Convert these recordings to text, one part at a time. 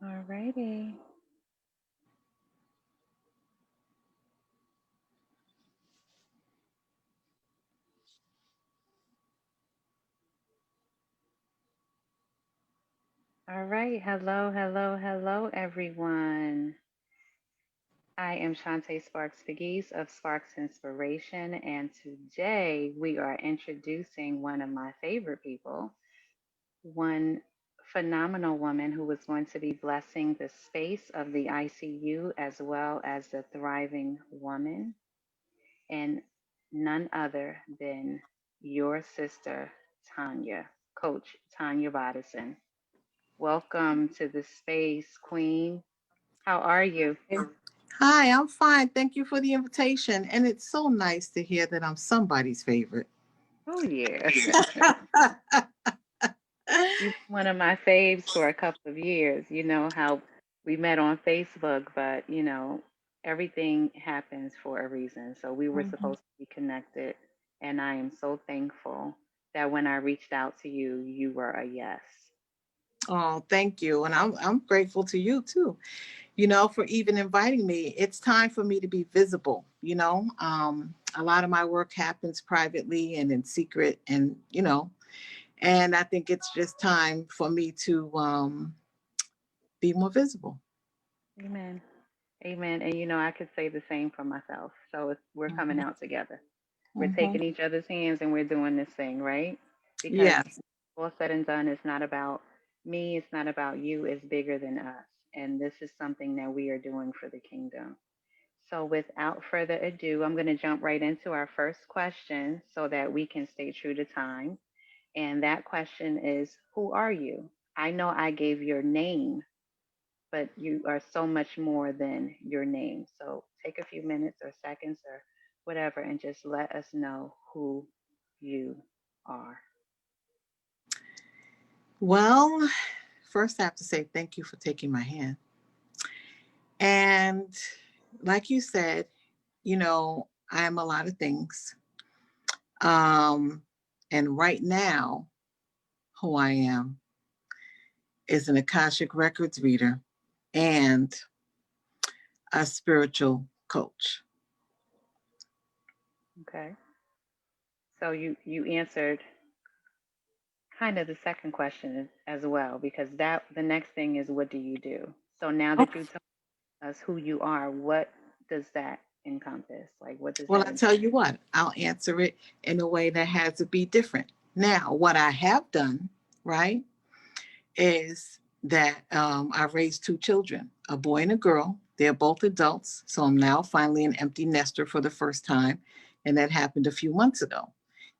All righty. All right. Hello, hello, hello, everyone. I am Shantae Sparks Pegues of Sparks Inspiration, and today we are introducing one of my favorite people, one phenomenal woman who is going to be blessing the space of the ICU as well as the thriving woman, and none other than your sister, Tonyah, Coach Tonyah Bodison. Welcome to the space, Queen. How are you? Hi, I'm fine. Thank you for the invitation. And it's so nice to hear that I'm somebody's favorite. Oh, yeah. You've been one of my faves for a couple of years. You know how we met on Facebook, but everything happens for a reason. So we were Mhm. supposed to be connected, and I am so thankful that when I reached out to you, you were a yes. Oh, thank you. And I'm grateful to you too, for even inviting me. It's time for me to be visible. A lot of my work happens privately and in secret and I think it's just time for me to be more visible. Amen. Amen. And I could say the same for myself. So we're coming Mhm. out together. We're Mhm. taking each other's hands and we're doing this thing, right? Because Yes. all said and done, it's not about me, it's not about you, it's bigger than us. And this is something that we are doing for the kingdom. So without further ado, I'm going to jump right into our first question so that we can stay true to time. And that question is, who are you? I know I gave your name, but you are so much more than your name. So take a few minutes or seconds or whatever and just let us know who you are. Well, first I have to say thank you for taking my hand. And like you said, I am a lot of things. Um, and right now, who I am is an Akashic Records reader and a spiritual coach. Okay. So you answered kind of the second question as well, because that the next thing is, what do you do? So now Oh, that you told us who you are, what does that encompass? Like, what does well, that I tell entail? you what, I'll answer it in a way that has to be different. Now, what I have done, right, is that I raised two children, a boy and a girl. They're both adults. So I'm now finally an empty nester for the first time. And that happened a few months ago.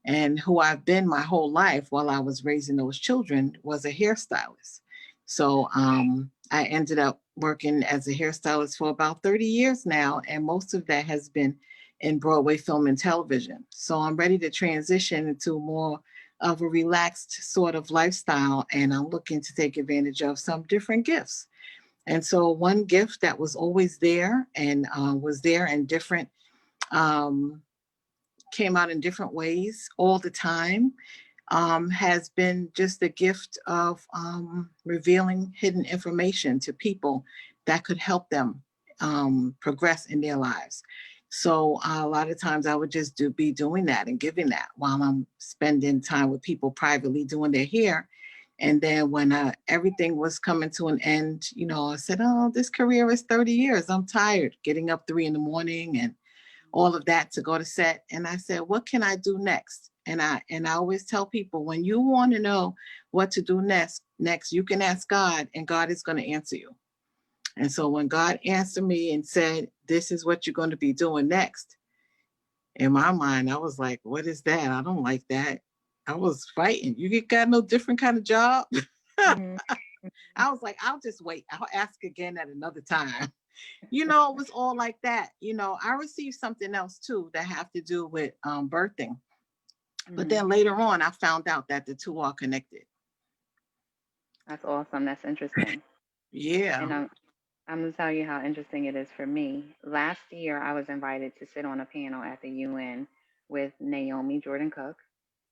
And who I've been my whole life while I was raising those children was a hairstylist. So I ended up working as a hairstylist for about 30 years now, and most of that has been in Broadway film and television. So I'm ready to transition into more of a relaxed sort of lifestyle, and I'm looking to take advantage of some different gifts. And so one gift that was always there and was there in different um, came out in different ways all the time, has been just the gift of revealing hidden information to people that could help them progress in their lives. So a lot of times I would just be doing that and giving that while I'm spending time with people privately doing their hair. And then when everything was coming to an end, I said, "Oh, this career is 30 years. I'm tired getting up 3 in the morning and all of that to go to set." And I said, "What can I do next?" And I always tell people, when you want to know what to do next, you can ask God, and God is going to answer you. And so when God answered me and said, "This is what you're going to be doing next," in my mind, I was like, "What is that? I don't like that." I was fighting. You got no different kind of job? Hmm. I was like, "I'll just wait. I'll ask again at another time." It was all like that. I received something else too that have to do with birthing. But Hmm. then later on, I found out that the two are connected. That's awesome. That's interesting. And Yeah. I'm gonna tell you how interesting it is for me. Last year, I was invited to sit on a panel at the UN with Naomi Jordan Cook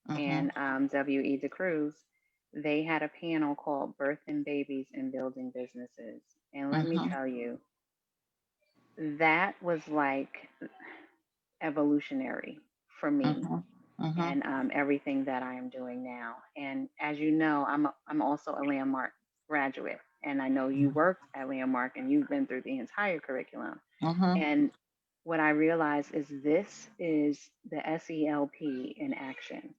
Mm-hmm. and W.E. DeCruz. They had a panel called Birthing Babies and Building Businesses. And let me Mm-hmm. tell you, that was like evolutionary for me Mm-hmm. Mm-hmm. and everything that I am doing now. And as you know, I'm also a Landmark graduate, and I know you worked at Landmark and you've been through the entire curriculum. Mm-hmm. And what I realize is this is the SELP in action.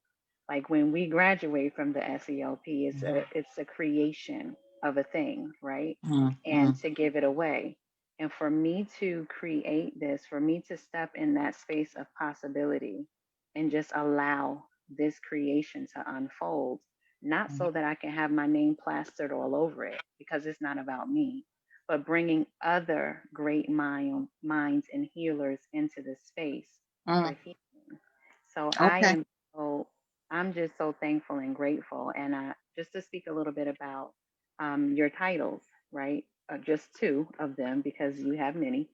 Like when we graduate from the SELP, it's a creation of a thing, right? Mm-hmm. And to give it away. And for me to create this, for me to step in that space of possibility and just allow this creation to unfold, not so that I can have my name plastered all over it, because it's not about me, but bringing other great minds and healers into this space for Mm. healing. So Okay. so I'm just so thankful and grateful. And just to speak a little bit about your titles, right? Just two of them because you have many.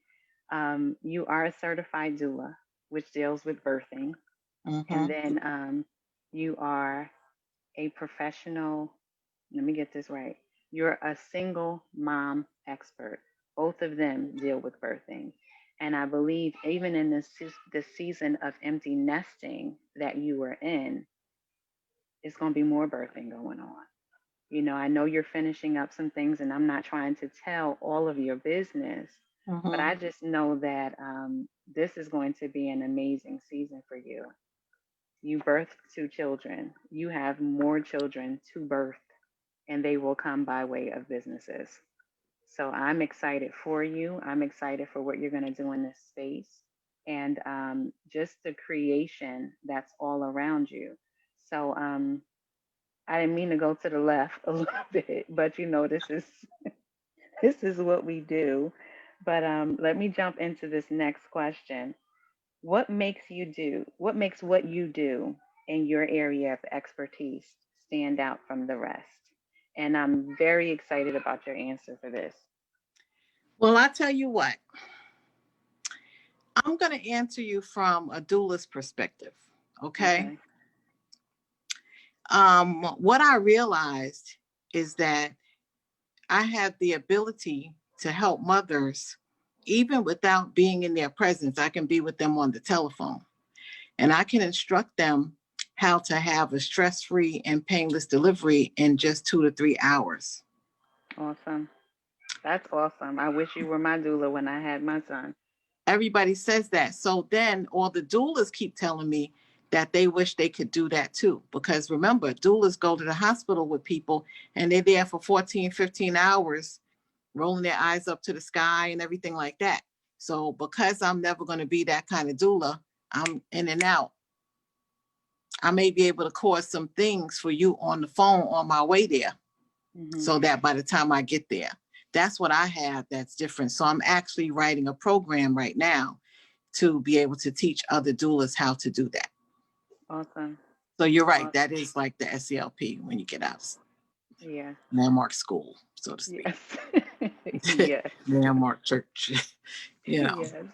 You are a certified doula, which deals with birthing, and Mm-hmm. then you are a professional, let me get this right. You're a single mom expert. Both of them deal with birthing. And I believe even in this season of empty nesting that you are in, it's going to be more birthing going on. You know, I know you're finishing up some things, and I'm not trying to tell all of your business, but Mm-hmm. I just know that this is going to be an amazing season for you. You birthed two children, you have more children to birth, and they will come by way of businesses. So I'm excited for you. I'm excited for what you're going to do in this space and just the creation that's all around you. So I didn't mean to go to the left a little bit, but you know this is what we do. But let me jump into this next question. What makes what you do in your area of expertise stand out from the rest? And I'm very excited about your answer for this. Well, I tell you what, I'm going to answer you from a doula's perspective. Okay. Okay. What I realized is that I have the ability to help mothers even without being in their presence. I can be with them on the telephone and I can instruct them how to have a stress free and painless delivery in just 2 to 3 hours. Awesome. That's awesome. I wish you were my doula when I had my son. Everybody says that. So then all the doulas keep telling me that they wish they could do that too. Because remember, doulas go to the hospital with people and they're there for 14, 15 hours, rolling their eyes up to the sky and everything like that. So because I'm never going to be that kind of doula, I'm in and out. I may be able to cause some things for you on the phone on my way there Hmm. so that by the time I get there, that's what I have that's different. So I'm actually writing a program right now to be able to teach other doulas how to do that. Awesome. So you're right. Awesome. That is like the SELP when you get out of Yeah. landmark school, so to speak. Yes. Yes. Landmark church, you know. Yes. Oh,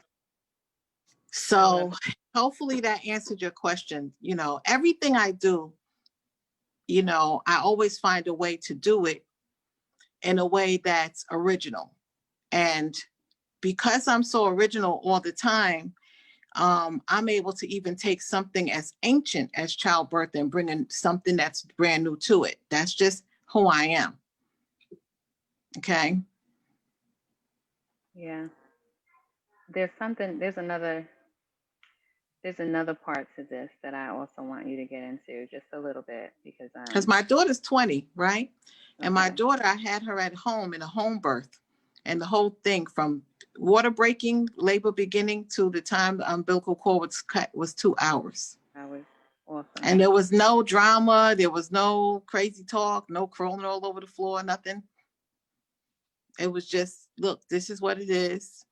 So that's hopefully that answered your question. Everything I do, I always find a way to do it in a way that's original. And because I'm so original all the time, I'm able to even take something as ancient as childbirth and bring in something that's brand new to it. That's just who I am. Okay. yeah. There's something. There's another part to this that I also want you to get into just a little bit because Because my daughter's 20, right? And my okay. daughter, I had her at home in a home birth. And the whole thing from water breaking, labor beginning to the time the umbilical cord was cut was 2 hours. That was awesome. And there was no drama. There was no crazy talk, no crawling all over the floor, nothing. It was just, look, this is what it is.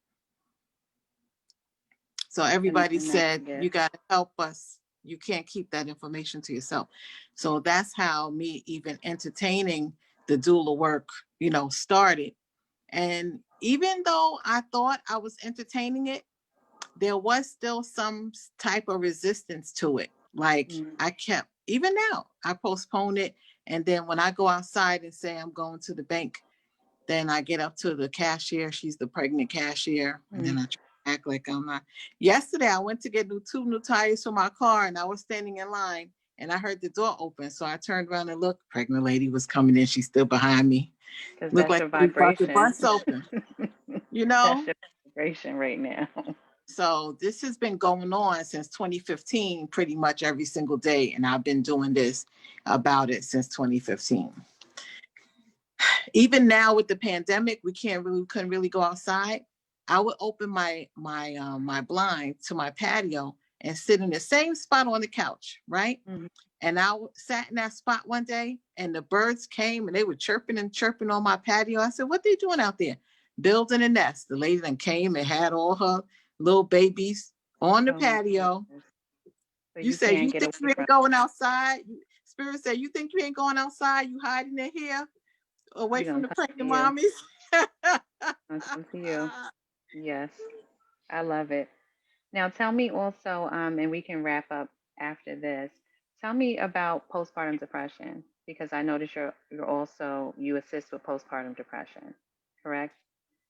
So everybody And that's a said, you gift. got to help us. You can't keep that information to yourself. So that's how me even entertaining the doula work, started. And even though I thought I was entertaining it, there was still some type of resistance to it. Like Mm, I kept, even now, I postpone it. And then when I go outside and say I'm going to the bank, then I get up to the cashier. She's the pregnant cashier. And then mm, I try to act like I'm not. Yesterday, I went to get two new tires for my car and I was standing in line and I heard the door open. So I turned around and looked. Pregnant lady was coming in. She stood behind me. because Looked that's like your she brought the vibration. bus open, you That's know? your vibration right now. So this has been going on since 2015, pretty much every single day. And I've been doing this about it since 2015. Even now with the pandemic, couldn't really go outside. I would open my blind to my patio and sit in the same spot on the couch, right? Mm, And sat in that spot one day and the birds came and they were chirping and chirping on my patio. I said, what they doing out there? Building a nest. The lady then came and had all her little babies on the oh my patio. goodness. So You you said, can't you get think you away from ain't going outside? Spirit said, you think you ain't going outside? You hiding in here away you're from gonna the come to pregnant you. mommies? Gonna come to you. Yes, I love it. Now tell me also, and we can wrap up after this. Tell me about postpartum depression because I notice you're also you assist with postpartum depression, correct?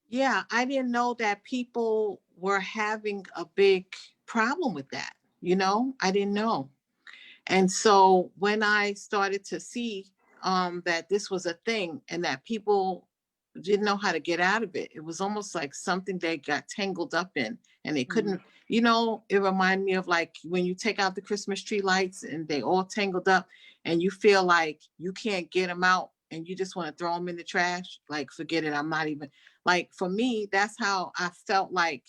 Yeah, I didn't know that people were having a big problem with that. I didn't know. And so when I started to see that this was a thing and that people didn't know how to get out of it, it was almost like something they got tangled up in and they Mm, couldn't, it reminded me of like when you take out the Christmas tree lights and they all tangled up and you feel like you can't get them out and you just want to throw them in the trash. Like, forget it. I'm not even like, for me, that's how I felt like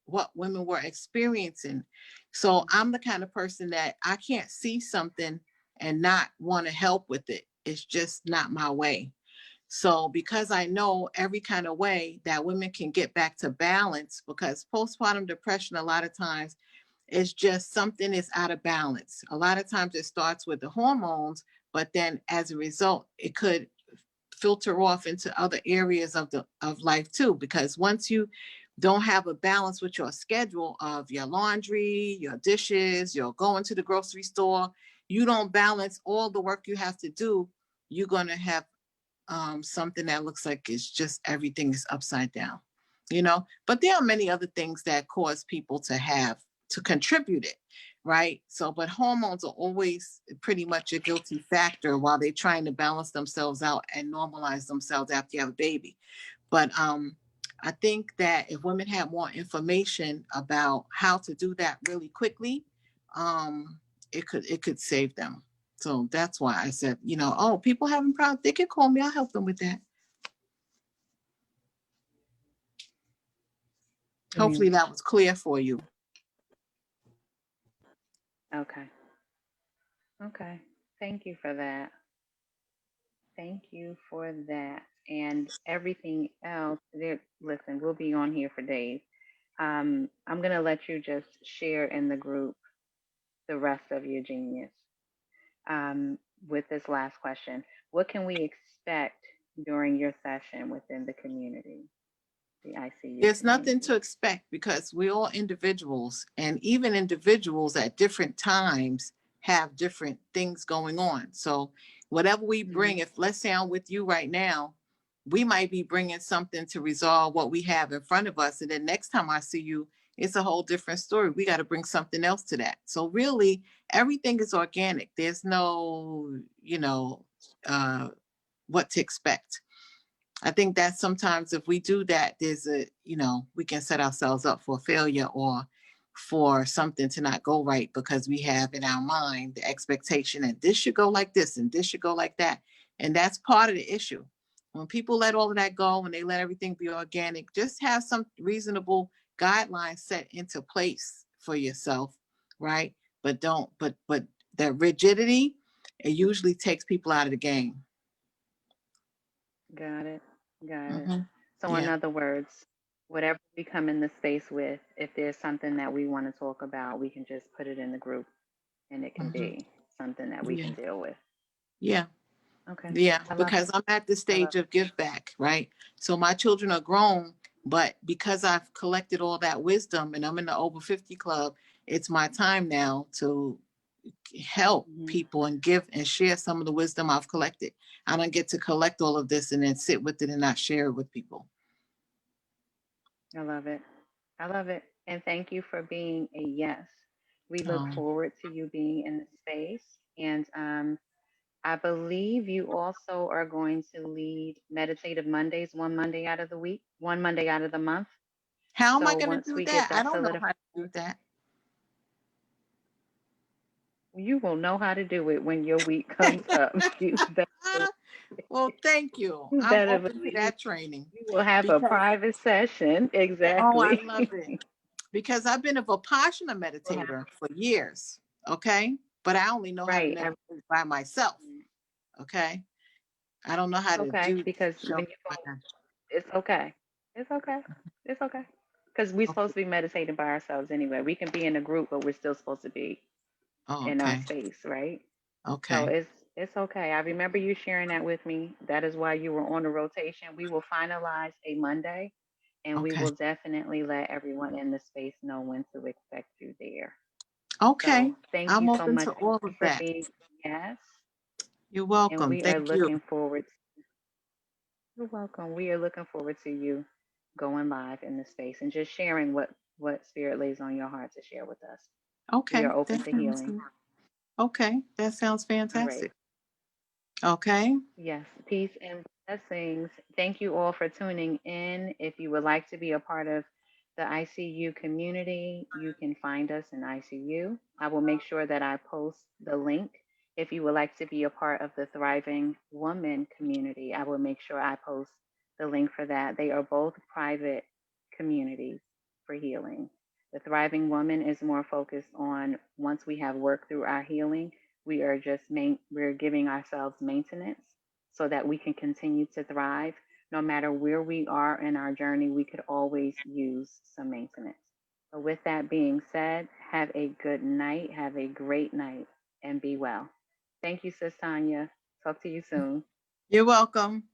what women were experiencing. So mm, I'm the kind of person that I can't see something and not want to help with it. It's just not my way. So because I know every kind of way that women can get back to balance, because postpartum depression a lot of times is just something is out of balance. A lot of times it starts with the hormones, but then as a result, it could filter off into other areas of life too, because once you don't have a balance with your schedule of your laundry, your dishes, you're going to the grocery store, you don't balance all the work you have to do, you're going to have something that looks like it's just everything is upside down. But there are many other things that cause people to contribute it, right? So, but hormones are always pretty much a guilty factor while they're trying to balance themselves out and normalize themselves after you have a baby. But I think that if women had more information about how to do that really quickly, um, it could save them. So that's why I said, oh, people having problems, they can call me. I'll help them with that. mm. Hopefully that was clear for you. Okay. Okay. Thank you for that. Thank you for that. And everything else, listen, we'll be on here for days. I'm going to let you just share in the group the rest of your genius um, with this last question. What can we expect during your session within the community, the ICU There's nothing community? to expect because we're all individuals, and even individuals at different times have different things going on. So, whatever we Mm, bring, if let's say I'm with you right now, we might be bringing something to resolve what we have in front of us. And then next time I see you, it's a whole different story. We got to bring something else to that. So, really, everything is organic. There's no, uh, what to expect. I think that sometimes if we do that, we can set ourselves up for failure or for something to not go right because we have in our mind the expectation that this should go like this and this should go like that. And that's part of the issue. When people let all of that go and they let everything be organic, just have some reasonable guidelines set into place for yourself, right? But don't, but that rigidity, it usually takes people out of the game. got it. Got it. Hmm. So, in Yeah. other words, whatever we come in the space with, if there's something that we want to talk about, we can just put it in the group and it can Hmm. be something that we Yeah. can deal with. Yeah. Okay. Yeah, I love because it. I'm at the I love stage of give back, right? So my children are grown, but because I've collected all that wisdom and I'm in the over 50 club, it's my time now to help it. people and give and share some of the wisdom I've collected. I don't get to collect all of this and then sit with it and not share it with people. I love it. I love it. And thank you for being a yes. We look Um, forward to you being in the space. And I believe you also are going to lead Meditative Mondays one Monday out of the week, one Monday out of the month. how am I So going to once do we get that? I that don't know solidified, how to do that. you will know how to do it when your week comes up. You better, Well, thank you. you I'm better open to believe that training you will have a because, private session. oh, I Exactly. love it. Because I've been a Vipassana We'll have- meditator for years. Okay. But I only know how to right. meditate by myself. Okay. I don't know how It's to okay do because show. when you go, it's okay. It's okay. It's okay. Because we're supposed Okay. to be meditating by ourselves anyway. We can be in a group, but we're still supposed to be Oh, in our okay. space, right? So Okay. it's okay. I remember you sharing that with me. That is why you were on the rotation. We will finalize a Monday, and we Okay. will definitely let everyone in the space know when to expect you there. Okay. So thank you I'm so open much to all again of for that. being yes, You're and welcome. we are Thank you. looking forward. You're welcome. We are looking forward to you going live in the space and just sharing what spirit lays on your heart to share with us. We Okay. are open That to sounds healing. good. Okay. That sounds All right. fantastic. Okay. Yes, peace and blessings. Thank you all for tuning in. If you would like to be a part of the ICU community, you can find us in ICU. I will make sure that I post the link. If you would like to be a part of the Thriving Woman community, I will make sure I post the link for that. They are both private communities for healing. The Thriving Woman is more focused on once we have worked through our healing, we're giving ourselves maintenance so that we can continue to thrive. No matter where we are in our journey, we could always use some maintenance. So with that being said, have a good night, have a great night, and be well. Thank you, Sis Tanya. Talk to you soon. You're welcome.